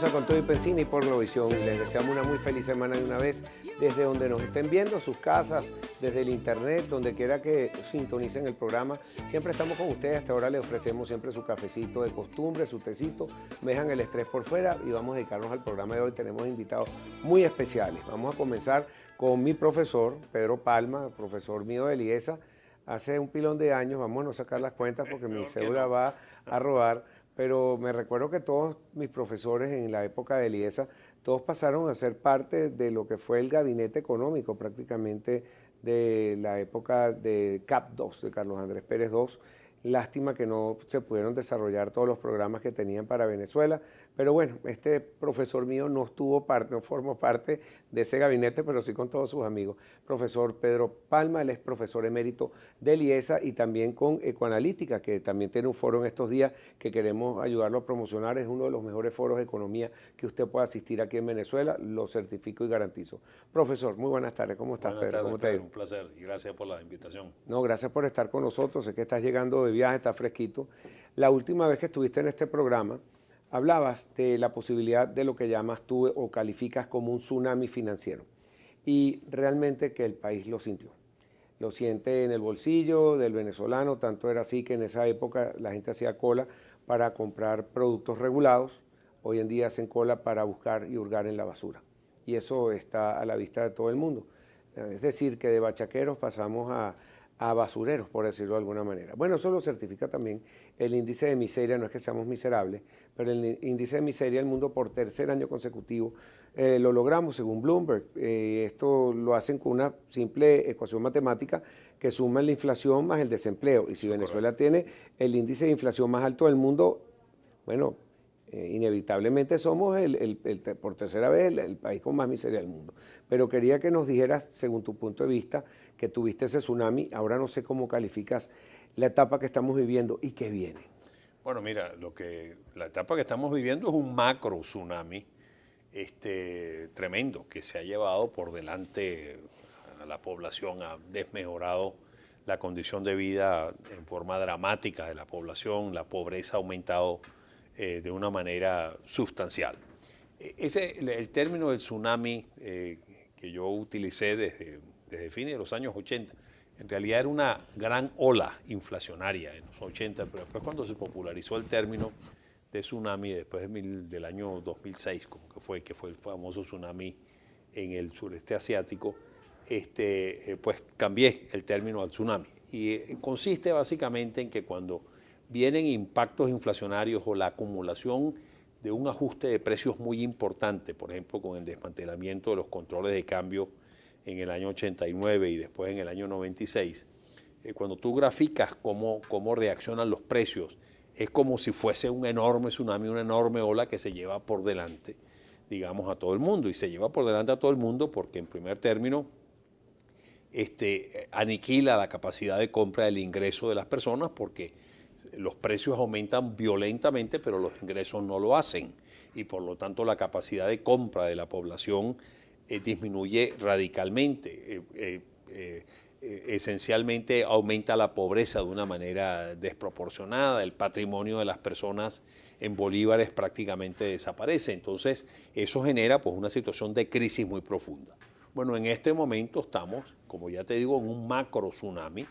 Mendoza con Tony Pensini y por Globovisión. Les deseamos una muy feliz semana de una vez, desde donde nos estén viendo, sus casas, desde el internet, donde quiera que sintonicen el programa. Siempre estamos con ustedes, hasta ahora les ofrecemos siempre su cafecito de costumbre, su tecito, me dejan el estrés por fuera y vamos a dedicarnos al programa de hoy. Tenemos invitados muy especiales. Vamos a comenzar con mi profesor, Pedro Palma, profesor mío de Liesa. Hace un pilón de años, vamos a no sacar las cuentas porque mi cédula va a robar. Pero me recuerdo que todos mis profesores en la época de Liesa, todos pasaron a ser parte de lo que fue el gabinete económico prácticamente de la época de CAP II, de Carlos Andrés Pérez II. Lástima que no se pudieron desarrollar todos los programas que tenían para Venezuela, pero bueno, este profesor mío no formó parte de ese gabinete, pero sí con todos sus amigos. Profesor Pedro Palma, él es profesor emérito de Liesa y también con Ecoanalítica, que también tiene un foro en estos días que queremos ayudarlo a promocionar. Es uno de los mejores foros de economía que usted pueda asistir aquí en Venezuela, lo certifico y garantizo. Profesor, muy buenas tardes, ¿cómo estás, Pedro? Buenas tardes, Pedro, un placer y gracias por la invitación. No, gracias por estar con nosotros, sé que estás llegando de viaje, estás fresquito. La última vez que estuviste en este programa, hablabas de la posibilidad de lo que llamas tú o calificas como un tsunami financiero y realmente que el país lo sintió. Lo siente en el bolsillo del venezolano, tanto era así que en esa época la gente hacía cola para comprar productos regulados, hoy en día hacen cola para buscar y hurgar en la basura. Y eso está a la vista de todo el mundo. Es decir, que de bachaqueros pasamos a basureros, por decirlo de alguna manera. Bueno, eso lo certifica también el índice de miseria, no es que seamos miserables, pero el índice de miseria del mundo por tercer año consecutivo lo logramos según Bloomberg. Esto lo hacen con una simple ecuación matemática que suma la inflación más el desempleo. Y si Venezuela tiene el índice de inflación más alto del mundo, bueno, inevitablemente somos por tercera vez el país con más miseria del mundo. Pero quería que nos dijeras, según tu punto de vista, que tuviste ese tsunami, ahora no sé cómo calificas la etapa que estamos viviendo y qué viene. Bueno, mira, la etapa que estamos viviendo es un macro tsunami tremendo que se ha llevado por delante a la población, ha desmejorado la condición de vida en forma dramática de la población, la pobreza ha aumentado de una manera sustancial. El término del tsunami que yo utilicé desde fines de los años 80, en realidad era una gran ola inflacionaria en los 80, pero después cuando se popularizó el término de tsunami, después del año 2006, que fue el famoso tsunami en el sureste asiático, pues cambié el término al tsunami. Y consiste básicamente en que cuando vienen impactos inflacionarios o la acumulación de un ajuste de precios muy importante, por ejemplo, con el desmantelamiento de los controles de cambio en el año 89 y después en el año 96, cuando tú graficas cómo reaccionan los precios, es como si fuese un enorme tsunami, una enorme ola que se lleva por delante, digamos, a todo el mundo. Y se lleva por delante a todo el mundo porque, en primer término, aniquila la capacidad de compra del ingreso de las personas porque los precios aumentan violentamente, pero los ingresos no lo hacen. Y por lo tanto la capacidad de compra de la población disminuye radicalmente. Esencialmente aumenta la pobreza de una manera desproporcionada, el patrimonio de las personas en bolívares prácticamente desaparece. Entonces eso genera pues una situación de crisis muy profunda. Bueno, en este momento estamos, como ya te digo, en un macro tsunami,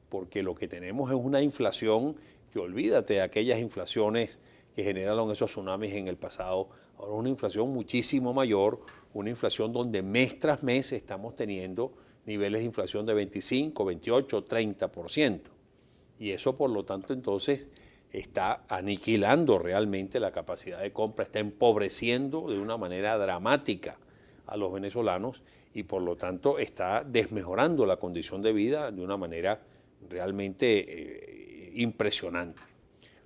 porque lo que tenemos es una inflación que olvídate de aquellas inflaciones que generaron esos tsunamis en el pasado. Ahora una inflación muchísimo mayor, una inflación donde mes tras mes estamos teniendo niveles de inflación de 25, 28, 30%. Y eso, por lo tanto, entonces está aniquilando realmente la capacidad de compra, está empobreciendo de una manera dramática a los venezolanos y, por lo tanto, está desmejorando la condición de vida de una manera realmente impresionante.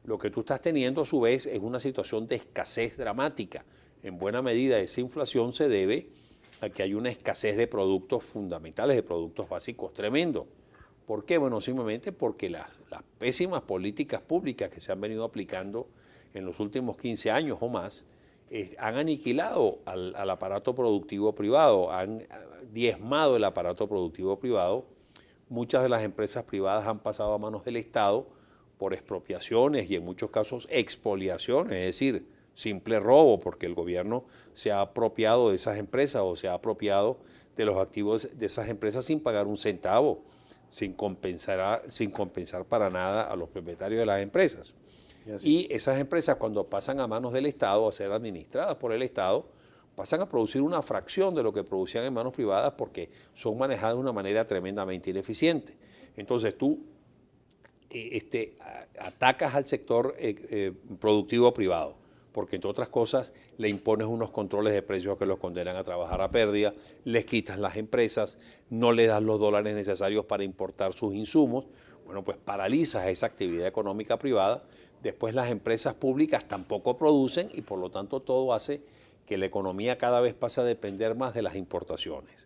Lo que tú estás teniendo, a su vez, es una situación de escasez dramática. En buena medida, esa inflación se debe a que hay una escasez de productos fundamentales, de productos básicos tremendo. ¿Por qué? Bueno, simplemente porque las pésimas políticas públicas que se han venido aplicando en los últimos 15 años o más han aniquilado al aparato productivo privado, han diezmado el aparato productivo privado. Muchas de las empresas privadas han pasado a manos del Estado por expropiaciones y en muchos casos expoliaciones, es decir, simple robo, porque el gobierno se ha apropiado de esas empresas o se ha apropiado de los activos de esas empresas sin pagar un centavo, sin compensar para nada a los propietarios de las empresas. Y esas empresas, cuando pasan a manos del Estado, a ser administradas por el Estado, pasan a producir una fracción de lo que producían en manos privadas porque son manejadas de una manera tremendamente ineficiente. Entonces tú atacas al sector productivo privado, porque entre otras cosas le impones unos controles de precios que los condenan a trabajar a pérdida, les quitas las empresas, no le das los dólares necesarios para importar sus insumos, bueno, pues paralizas esa actividad económica privada. Después las empresas públicas tampoco producen y por lo tanto todo hace que la economía cada vez pase a depender más de las importaciones.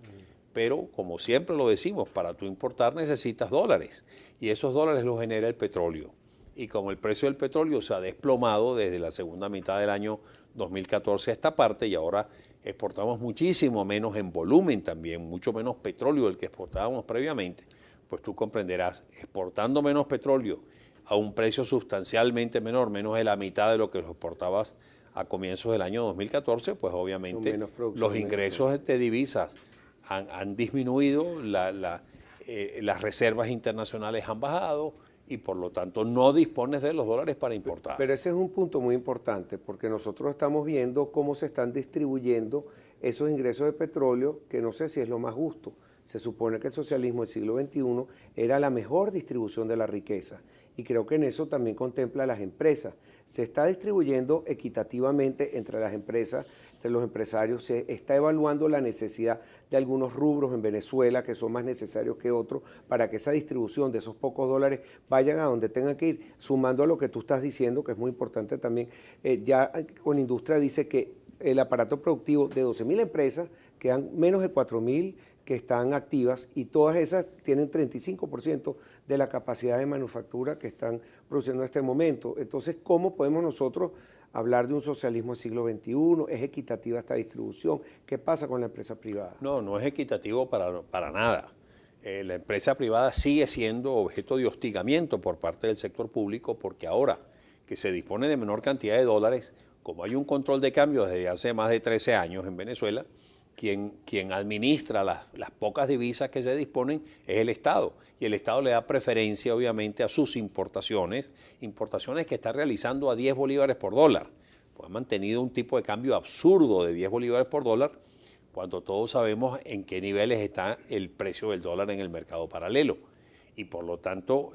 Pero como siempre lo decimos, para tú importar necesitas dólares y esos dólares los genera el petróleo. Y como el precio del petróleo se ha desplomado desde la segunda mitad del año 2014 a esta parte y ahora exportamos muchísimo menos en volumen también, mucho menos petróleo del que exportábamos previamente, pues tú comprenderás, exportando menos petróleo a un precio sustancialmente menor, menos de la mitad de lo que exportabas a comienzos del año 2014, pues obviamente los ingresos de divisas han disminuido, las reservas internacionales han bajado y por lo tanto no dispones de los dólares para importar. Pero ese es un punto muy importante porque nosotros estamos viendo cómo se están distribuyendo esos ingresos de petróleo, que no sé si es lo más justo. Se supone que el socialismo del siglo XXI era la mejor distribución de la riqueza y creo que en eso también contempla a las empresas. Se está distribuyendo equitativamente entre las empresas, entre los empresarios, se está evaluando la necesidad de algunos rubros en Venezuela que son más necesarios que otros para que esa distribución de esos pocos dólares vayan a donde tengan que ir, sumando a lo que tú estás diciendo, que es muy importante también. Ya con industria dice que el aparato productivo de 12.000 empresas quedan menos de 4.000 que están activas y todas esas tienen 35% de la capacidad de manufactura que están produciendo en este momento. Entonces, ¿cómo podemos nosotros hablar de un socialismo del siglo XXI? ¿Es equitativa esta distribución? ¿Qué pasa con la empresa privada? No, no es equitativo para nada. La empresa privada sigue siendo objeto de hostigamiento por parte del sector público porque ahora que se dispone de menor cantidad de dólares, como hay un control de cambio desde hace más de 13 años en Venezuela, quien administra las pocas divisas que se disponen es el Estado. Y el Estado le da preferencia, obviamente, a sus importaciones que está realizando a 10 bolívares por dólar. Pues ha mantenido un tipo de cambio absurdo de 10 bolívares por dólar, cuando todos sabemos en qué niveles está el precio del dólar en el mercado paralelo. Y por lo tanto,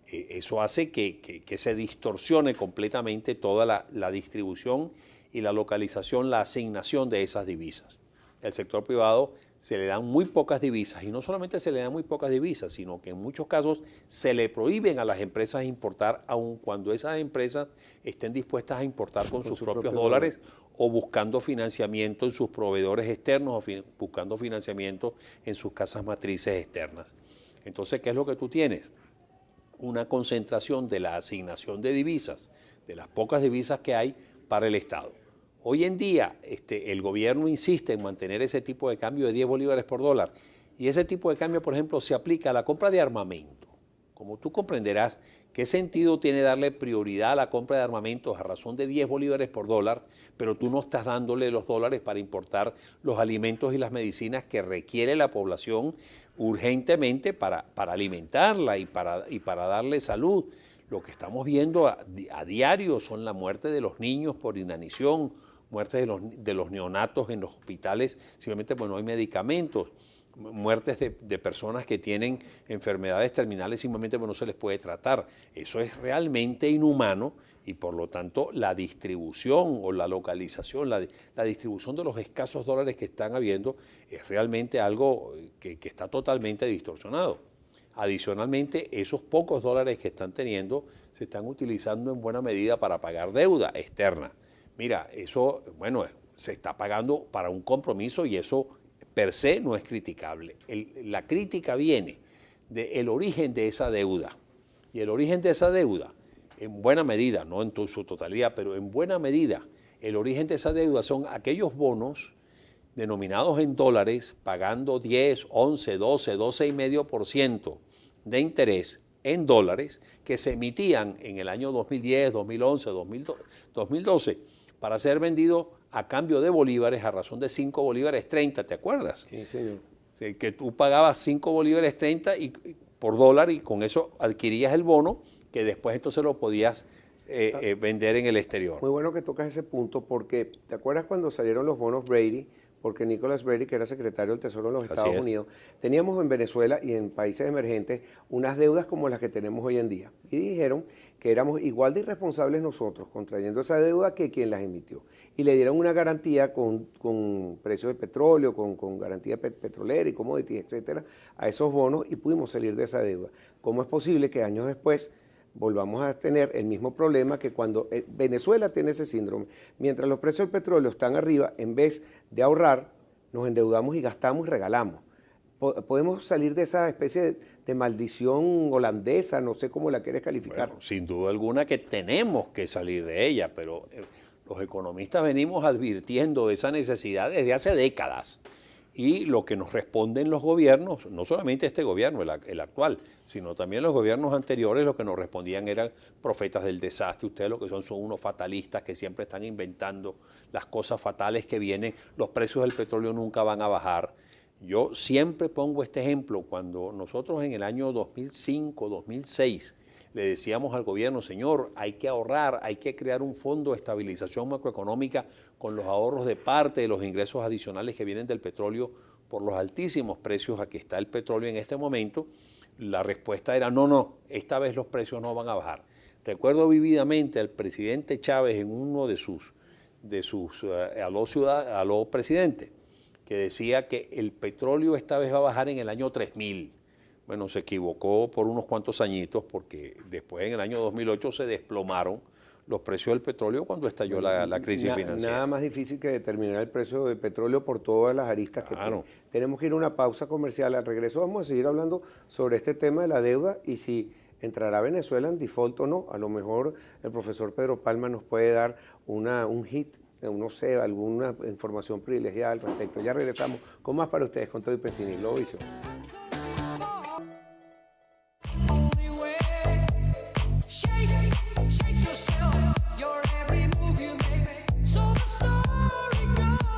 eso hace que se distorsione completamente toda la distribución y la localización, la asignación de esas divisas. El sector privado se le dan muy pocas divisas y no solamente se le dan muy pocas divisas, sino que en muchos casos se le prohíben a las empresas importar, aun cuando esas empresas estén dispuestas a importar con sus propios dólares o buscando financiamiento en sus proveedores externos o buscando financiamiento en sus casas matrices externas. Entonces, ¿qué es lo que tú tienes? Una concentración de la asignación de divisas, de las pocas divisas que hay para el Estado. Hoy en día el gobierno insiste en mantener ese tipo de cambio de 10 bolívares por dólar y ese tipo de cambio, por ejemplo, se aplica a la compra de armamento. Como tú comprenderás, ¿qué sentido tiene darle prioridad a la compra de armamentos a razón de 10 bolívares por dólar, pero tú no estás dándole los dólares para importar los alimentos y las medicinas que requiere la población urgentemente para alimentarla y para darle salud? Lo que estamos viendo a diario son la muerte de los niños por inanición, muertes de los neonatos en los hospitales, simplemente porque no hay medicamentos, muertes de personas que tienen enfermedades terminales simplemente porque no se les puede tratar. Eso es realmente inhumano y por lo tanto la distribución o la localización, la distribución de los escasos dólares que están habiendo es realmente algo que está totalmente distorsionado. Adicionalmente, esos pocos dólares que están teniendo se están utilizando en buena medida para pagar deuda externa. Mira, eso, bueno, se está pagando para un compromiso y eso per se no es criticable. La crítica viene del origen de esa deuda. Y el origen de esa deuda, en buena medida, no en su totalidad, pero en buena medida, el origen de esa deuda son aquellos bonos denominados en dólares, pagando 10, 11, 12, 12,5% de interés en dólares que se emitían en el año 2010, 2011, 2012, para ser vendido a cambio de bolívares a razón de 5 bolívares 30, ¿te acuerdas? Sí, señor. Sí, que tú pagabas 5 bolívares 30 por dólar y con eso adquirías el bono que después entonces lo podías vender en el exterior. Muy bueno que tocas ese punto porque, ¿te acuerdas cuando salieron los bonos Brady? Porque Nicholas Brady, que era secretario del Tesoro de los Estados Unidos, teníamos en Venezuela y en países emergentes unas deudas como las que tenemos hoy en día. Y dijeron que éramos igual de irresponsables nosotros contrayendo esa deuda que quien las emitió. Y le dieron una garantía con precios de petróleo, con garantía petrolera y commodities, etcétera, a esos bonos y pudimos salir de esa deuda. ¿Cómo es posible que años después volvamos a tener el mismo problema que cuando Venezuela tiene ese síndrome? Mientras los precios del petróleo están arriba, en vez de ahorrar, nos endeudamos y gastamos y regalamos. Podemos salir de esa especie de maldición holandesa, no sé cómo la quieres calificar. Bueno, sin duda alguna que tenemos que salir de ella, pero los economistas venimos advirtiendo de esa necesidad desde hace décadas. Y lo que nos responden los gobiernos, no solamente este gobierno, el actual, sino también los gobiernos anteriores, lo que nos respondían eran profetas del desastre. Ustedes lo que son unos fatalistas que siempre están inventando las cosas fatales que vienen. Los precios del petróleo nunca van a bajar. Yo siempre pongo este ejemplo. Cuando nosotros en el año 2005, 2006, le decíamos al gobierno, señor, hay que ahorrar, hay que crear un fondo de estabilización macroeconómica con los ahorros de parte de los ingresos adicionales que vienen del petróleo por los altísimos precios a que está el petróleo en este momento. La respuesta era no, esta vez los precios no van a bajar. Recuerdo vividamente al presidente Chávez en uno de sus aló presidente, que decía que el petróleo esta vez va a bajar en el año 3000. Bueno, se equivocó por unos cuantos añitos porque después en el año 2008 se desplomaron los precios del petróleo cuando estalló la crisis financiera. Nada más difícil que determinar el precio del petróleo por todas las aristas que tiene. Tenemos que ir a una pausa comercial. Al regreso vamos a seguir hablando sobre este tema de la deuda y si entrará Venezuela en default o no. A lo mejor el profesor Pedro Palma nos puede dar un hit, no sé, alguna información privilegiada al respecto. Ya regresamos con más para ustedes con Todo y Pensini, Globovisión.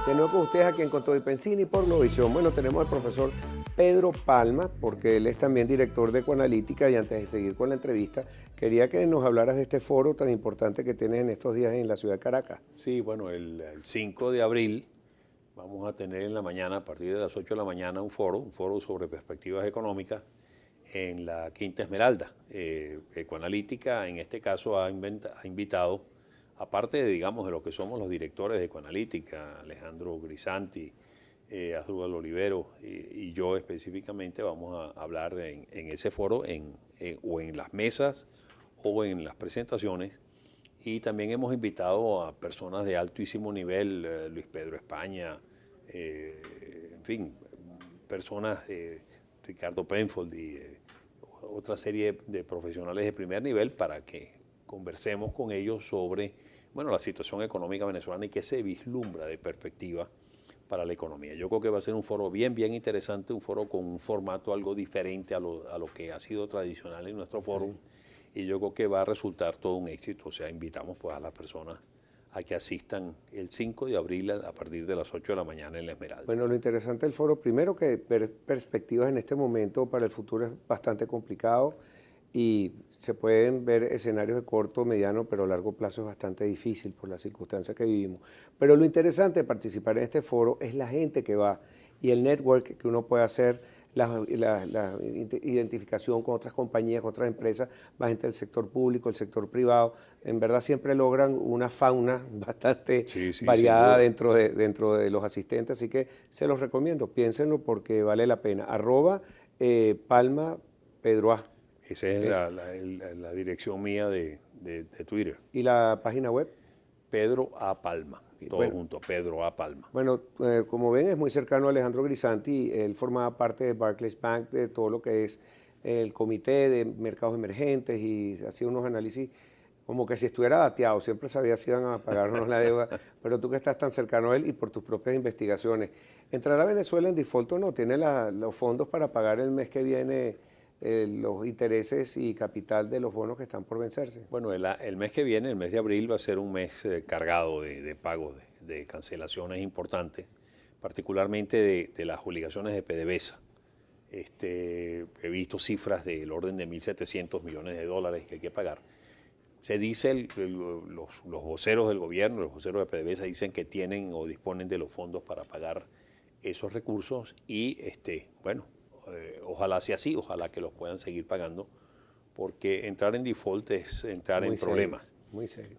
De nuevo con ustedes aquí en Con Todo y Pensini por Globovisión. Bueno, tenemos al profesor Pedro Palma, porque él es también director de Ecoanalítica, y antes de seguir con la entrevista, quería que nos hablaras de este foro tan importante que tienes en estos días en la ciudad de Caracas. Sí, bueno, el 5 de abril vamos a tener en la mañana, a partir de las 8 de la mañana, un foro sobre perspectivas económicas en la Quinta Esmeralda. Ecoanalítica, en este caso, ha invitado, aparte de, digamos, de lo que somos los directores de Ecoanalítica, Alejandro Grisanti, Asdrúbal Olivero y yo específicamente, vamos a hablar en ese foro o en las mesas o en las presentaciones. Y también hemos invitado a personas de altísimo nivel, Luis Pedro España, en fin, personas, Ricardo Penfold y otra serie de profesionales de primer nivel para que conversemos con ellos sobre, bueno, la situación económica venezolana y qué se vislumbra de perspectiva para la economía. Yo creo que va a ser un foro bien interesante, un foro con un formato algo diferente a lo que ha sido tradicional en nuestro foro, y yo creo que va a resultar todo un éxito. O sea, invitamos pues a las personas a que asistan el 5 de abril a partir de las 8 de la mañana en La Esmeralda. Bueno, lo interesante del foro, primero que perspectivas en este momento para el futuro es bastante complicado y se pueden ver escenarios de corto, mediano, pero a largo plazo es bastante difícil por las circunstancias que vivimos. Pero lo interesante de participar en este foro es la gente que va y el network que uno puede hacer, la identificación con otras compañías, con otras empresas, más gente del sector público, el sector privado. En verdad siempre logran una fauna bastante variada dentro de los asistentes, así que se los recomiendo, piénsenlo porque vale la pena. @Palma Pedro A. Esa es la dirección mía de Twitter. ¿Y la página web? Pedro A. Palma, todo junto, Pedro A. Palma. Bueno, como ven, es muy cercano a Alejandro Grisanti. Él formaba parte de Barclays Bank, de todo lo que es el comité de mercados emergentes, y hacía unos análisis como que si estuviera dateado, siempre sabía si iban a pagarnos la deuda, pero tú que estás tan cercano a él y por tus propias investigaciones, ¿entrará Venezuela en default o no? ¿Tiene los fondos para pagar el mes que viene los intereses y capital de los bonos que están por vencerse. Bueno, el mes que viene, el mes de abril, va a ser un mes cargado de pagos, de cancelaciones importantes, particularmente de las obligaciones de PDVSA. He visto cifras del orden de 1.700 millones de dólares que hay que pagar. Se dice, los voceros del gobierno, los voceros de PDVSA dicen que tienen o disponen de los fondos para pagar esos recursos y, bueno, ojalá sea así, ojalá que los puedan seguir pagando, porque entrar en default es entrar en problemas. Muy serio.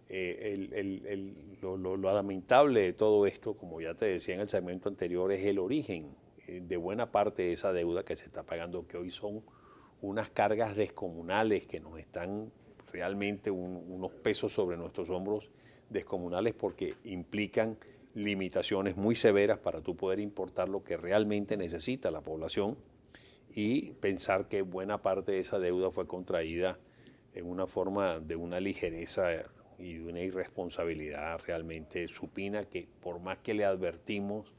Lo lamentable de todo esto, como ya te decía en el segmento anterior, es el origen de buena parte de esa deuda que se está pagando, que hoy son unas cargas descomunales que nos están realmente unos pesos sobre nuestros hombros descomunales, porque implican limitaciones muy severas para tú poder importar lo que realmente necesita la población, y pensar que buena parte de esa deuda fue contraída en una forma de una ligereza y de una irresponsabilidad realmente supina, que por más que le advertimos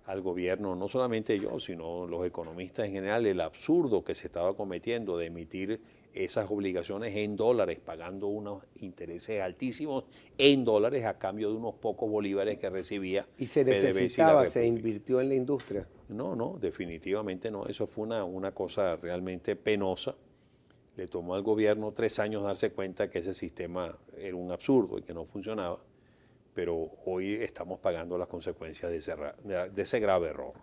al gobierno, no solamente yo, sino los economistas en general, el absurdo que se estaba cometiendo de emitir esas obligaciones en dólares, pagando unos intereses altísimos en dólares a cambio de unos pocos bolívares que recibía. Y se necesitaba, se invirtió en la industria. No, definitivamente no. Eso fue una cosa realmente penosa. Le tomó al gobierno 3 años darse cuenta que ese sistema era un absurdo y que no funcionaba, pero hoy estamos pagando las consecuencias de ese grave error.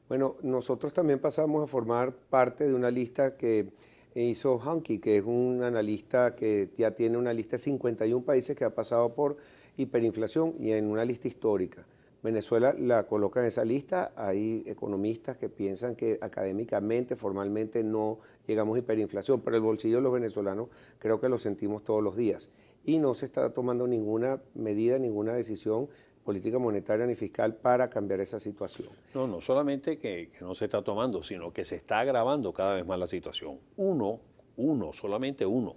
Bueno, nosotros también pasamos a formar parte de una lista que hizo Hanke, que es un analista que ya tiene una lista de 51 países que ha pasado por hiperinflación y en una lista histórica. Venezuela la coloca en esa lista. Hay economistas que piensan que académicamente, formalmente no llegamos a hiperinflación, pero el bolsillo de los venezolanos creo que lo sentimos todos los días. Y no se está tomando ninguna medida, ninguna decisión política monetaria ni fiscal para cambiar esa situación. No solamente que no se está tomando, sino que se está agravando cada vez más la situación. Solamente uno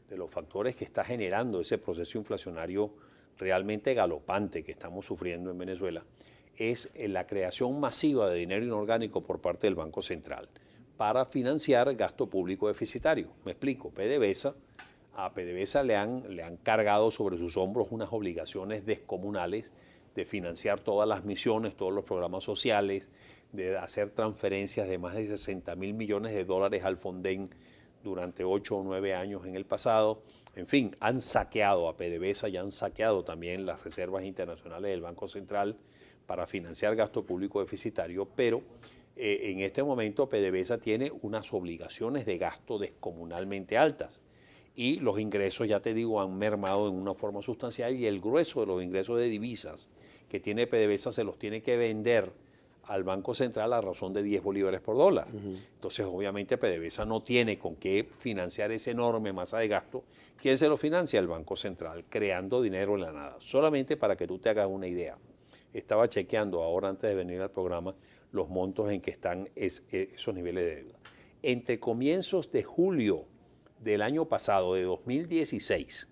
de los factores que está generando ese proceso inflacionario realmente galopante que estamos sufriendo en Venezuela es la creación masiva de dinero inorgánico por parte del Banco Central para financiar gasto público deficitario. Me explico, a PDVSA le han cargado sobre sus hombros unas obligaciones descomunales de financiar todas las misiones, todos los programas sociales, de hacer transferencias de más de 60.000 millones de dólares al Fonden durante 8 o 9 años en el pasado. En fin, han saqueado a PDVSA y han saqueado también las reservas internacionales del Banco Central para financiar gasto público deficitario, pero en este momento PDVSA tiene unas obligaciones de gasto descomunalmente altas y los ingresos, ya te digo, han mermado en una forma sustancial, y el grueso de los ingresos de divisas que tiene PDVSA se los tiene que vender al Banco Central a razón de 10 bolívares por dólar. Entonces, obviamente, PDVSA no tiene con qué financiar esa enorme masa de gasto. ¿Quién se lo financia? El Banco Central, creando dinero en la nada. Solamente para que tú te hagas una idea. Estaba chequeando ahora antes de venir al programa los montos en que están esos niveles de deuda. Entre comienzos de julio del año pasado, de 2016,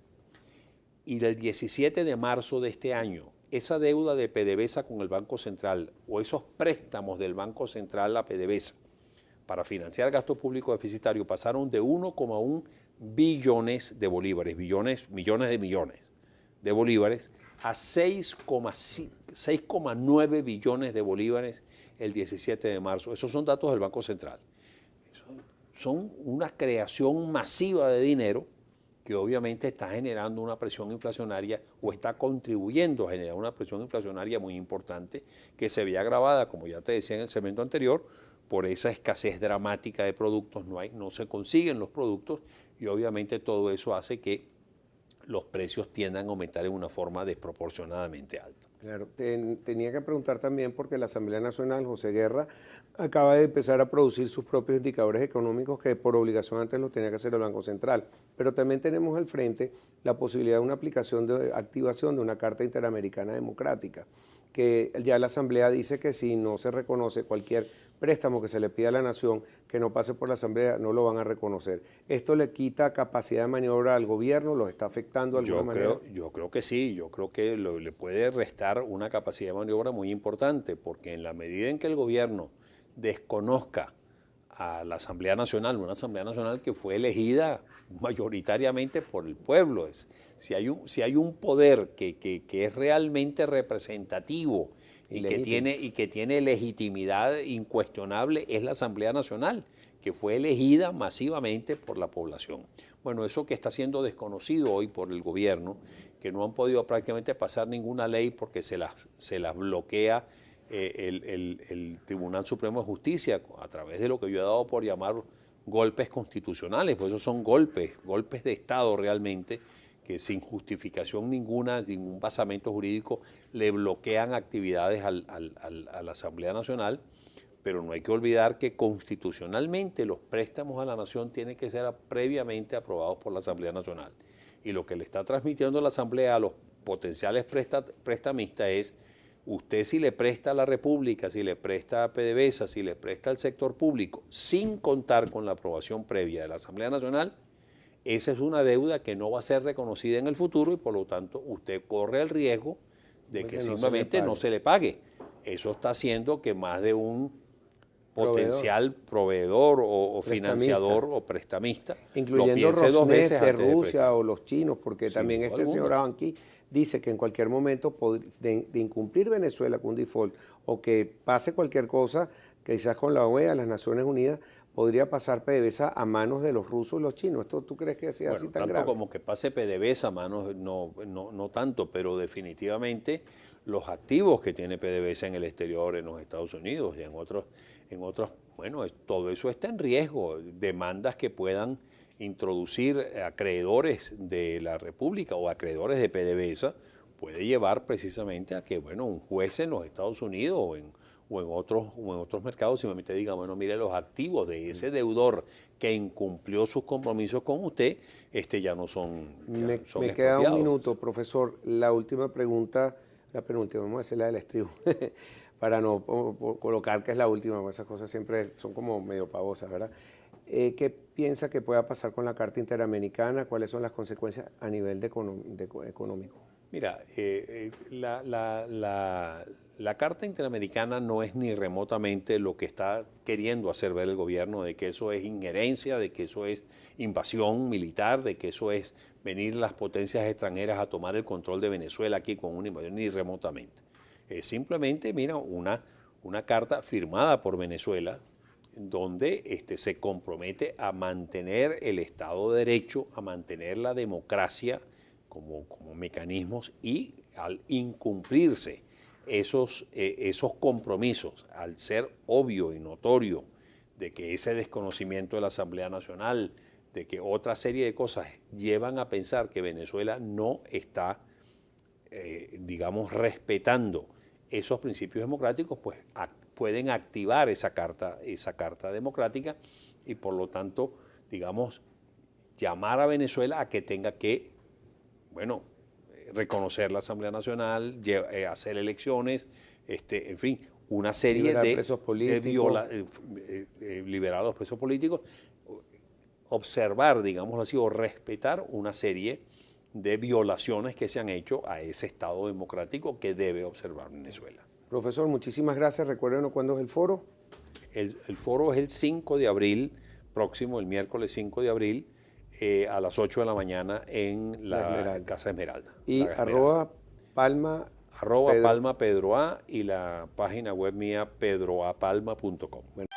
y del 17 de marzo de este año, esa deuda de PDVSA con el Banco Central, o esos préstamos del Banco Central a PDVSA para financiar gasto público deficitario, pasaron de 1,1 billones de bolívares, millones de millones de bolívares, a 6,9 billones de bolívares el 17 de marzo. Esos son datos del Banco Central. Son una creación masiva de dinero que obviamente está generando una presión inflacionaria, o está contribuyendo a generar una presión inflacionaria muy importante, que se veía agravada, como ya te decía en el segmento anterior, por esa escasez dramática de productos. No se consiguen los productos, y obviamente todo eso hace que los precios tiendan a aumentar en una forma desproporcionadamente alta. Claro, tenía que preguntar también porque la Asamblea Nacional, José Guerra, acaba de empezar a producir sus propios indicadores económicos que por obligación antes los tenía que hacer el Banco Central. Pero también tenemos al frente la posibilidad de una aplicación de activación de una Carta Interamericana Democrática, que ya la Asamblea dice que si no se reconoce cualquier préstamo que se le pida a la nación que no pase por la Asamblea, no lo van a reconocer. ¿Esto le quita capacidad de maniobra al gobierno? ¿Lo está afectando de alguna manera? Yo creo que sí, yo creo que le puede restar una capacidad de maniobra muy importante, porque en la medida en que el gobierno desconozca a la Asamblea Nacional, una Asamblea Nacional que fue elegida mayoritariamente por el pueblo. Si hay un poder que es realmente representativo y que tiene legitimidad incuestionable, es la Asamblea Nacional, que fue elegida masivamente por la población. Bueno, eso que está siendo desconocido hoy por el gobierno, que no han podido prácticamente pasar ninguna ley porque se las bloquea el Tribunal Supremo de Justicia a través de lo que yo he dado por llamar golpes constitucionales, pues esos son golpes de Estado realmente, que sin justificación ninguna, sin un basamento jurídico, le bloquean actividades a la Asamblea Nacional. Pero no hay que olvidar que constitucionalmente los préstamos a la nación tienen que ser previamente aprobados por la Asamblea Nacional. Y lo que le está transmitiendo la Asamblea a los potenciales prestamistas es: usted, si le presta a la República, si le presta a PDVSA, si le presta al sector público, sin contar con la aprobación previa de la Asamblea Nacional, esa es una deuda que no va a ser reconocida en el futuro y por lo tanto usted corre el riesgo de que simplemente no se le pague. Eso está haciendo que más de un potencial proveedor o financiador o prestamista, incluyendo Rosneft de Rusia o los chinos, porque también este señor Abanqui dice que en cualquier momento de incumplir Venezuela con un default o que pase cualquier cosa, quizás con la OEA, las Naciones Unidas, podría pasar PDVSA a manos de los rusos y los chinos. ¿Esto tú crees que sea así tan grave? Como que pase PDVSA a manos, no tanto, pero definitivamente los activos que tiene PDVSA en el exterior, en los Estados Unidos y en otros, bueno, todo eso está en riesgo. Demandas que puedan introducir acreedores de la República o acreedores de PDVSA puede llevar precisamente a que, bueno, un juez en los Estados Unidos o en otros mercados simplemente diga: bueno, mire, los activos de ese deudor que incumplió sus compromisos con usted, ya no son Me queda un minuto, profesor. La última pregunta, la penúltima, vamos a hacer la del estribo, para no colocar que es la última, porque esas cosas siempre son como medio pavosas, ¿verdad? ¿Qué piensa que pueda pasar con la Carta Interamericana? ¿Cuáles son las consecuencias a nivel económico? Mira, la Carta Interamericana no es ni remotamente lo que está queriendo hacer ver el gobierno, de que eso es injerencia, de que eso es invasión militar, de que eso es venir las potencias extranjeras a tomar el control de Venezuela aquí con una invasión, ni remotamente. Es simplemente, mira, una carta firmada por Venezuela, donde se compromete a mantener el Estado de Derecho, a mantener la democracia como mecanismos, y al incumplirse esos compromisos, al ser obvio y notorio de que ese desconocimiento de la Asamblea Nacional, de que otra serie de cosas llevan a pensar que Venezuela no está, digamos, respetando esos principios democráticos, pues pueden activar esa carta democrática y por lo tanto, digamos, llamar a Venezuela a que tenga que, bueno, reconocer la Asamblea Nacional, hacer elecciones, en fin, una serie liberar presos políticos, liberar a los presos políticos, observar, digámoslo así, o respetar una serie de violaciones que se han hecho a ese Estado democrático que debe observar Venezuela. Profesor, muchísimas gracias. Recuérdenos cuándo es el foro. El foro es el 5 de abril, próximo, el miércoles 5 de abril, a las 8 de la mañana en la Casa Esmeralda. Y @Palma Palma Pedro A, y la página web mía pedroapalma.com. Bueno.